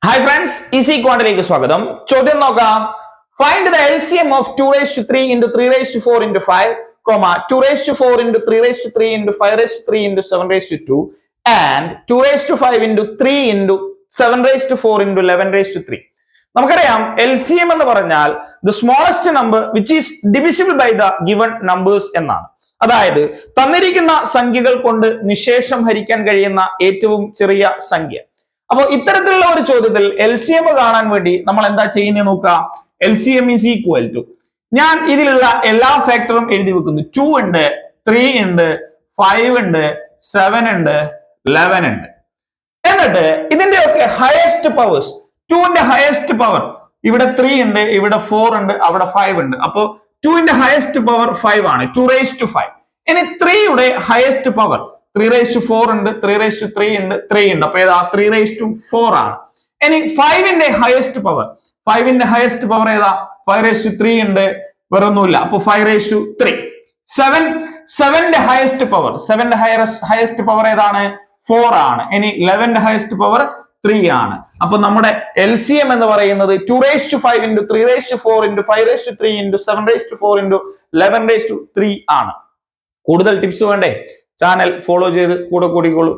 Hi friends, easy quantity സ്വാഗതം. ചോദ്യം നോക്കാം. Find the LCM of 2 raised to 3 into 3 raised to 4 into 5, 2 raised to 4 into 3 raised to 3 into 5 raised to 3 into 7 raised to 2 and 2 raised to 5 into 3 into 7 raised to 4 into 11 raised to 3. നമുക്കറിയാം LCM എന്ന് പറഞ്ഞാൽ the smallest number which is divisible by the given numbers എന്നാണ്. അതായത് തന്നിരിക്കുന്ന സംഖ്യകൾ കൊണ്ട് നിശേഷം ഹരിക്കാൻ കഴിയുന്ന ഏറ്റവും ചെറിയ സംഖ്യ. അപ്പോൾ ഇത്തരത്തിലുള്ള ഒരു ചോദ്യത്തിൽ LCM കാണാൻ വേണ്ടി നമ്മൾ എന്താ ചെയ്യുന്നത് നോക്കാം. LCM is equal to, ഞാൻ ഇതിലുള്ള എല്ലാ ഫാക്ടറും എഴുതി വെക്കുന്നു. 2 ഉണ്ട്, 3 ഉണ്ട്, 5 ഉണ്ട്, 7 ഉണ്ട്, 11 ഉണ്ട്. എന്നിട്ട് ഇതിന്റെ ഒക്കെ ഹയസ്റ്റ് പവേഴ്സ്, 2ന്റെ ഹയസ്റ്റ് പവർ ഇവിടെ 3 ഉണ്ട്, ഇവിടെ 4 ഉണ്ട്, അവിടെ 5 ഉണ്ട്. അപ്പോ 2ന്റെ ഹയസ്റ്റ് പവർ 5 ആണ്, 2 raised to 5. ഇനി 3യുടെ ഹയസ്റ്റ് പവർ 3 raised to 4 ഉണ്ട്, 3 raised to 3 ഉണ്ട്, 3 ഉണ്ട്. അപ്പൊ ഏതാ 3 raised to 4 ആണ്. ഇനി 5ന്റെ ഹയസ്റ്റ് പവർ, 5ന്റെ ഹയസ്റ്റ് പവർ ഏതാ 5 raised to 3 ഉണ്ട്, വേറൊന്നുമില്ല. അപ്പൊ 5 raised to 3. 7ന്റെ ഹയസ്റ്റ് പവർ, 7ന്റെ ഹയസ്റ്റ് പവർ ഏതാണ് 4 ആണ്. ഇനി 11ന്റെ ഹയസ്റ്റ് പവർ 3 ആണ്. അപ്പൊ നമ്മുടെ LCM എന്ന് പറയുന്നത് 2 raised to 5 into 3 raised to 4 into 5 raised to 3 into 7 raised to 4 into 11 raised to 3 ആണ്. കൂടുതൽ ടിപ്സ് വേണ്ടേ? ചാനൽ ഫോളോ ചെയ്ത് കൂടെ കൂടിക്കോളൂ.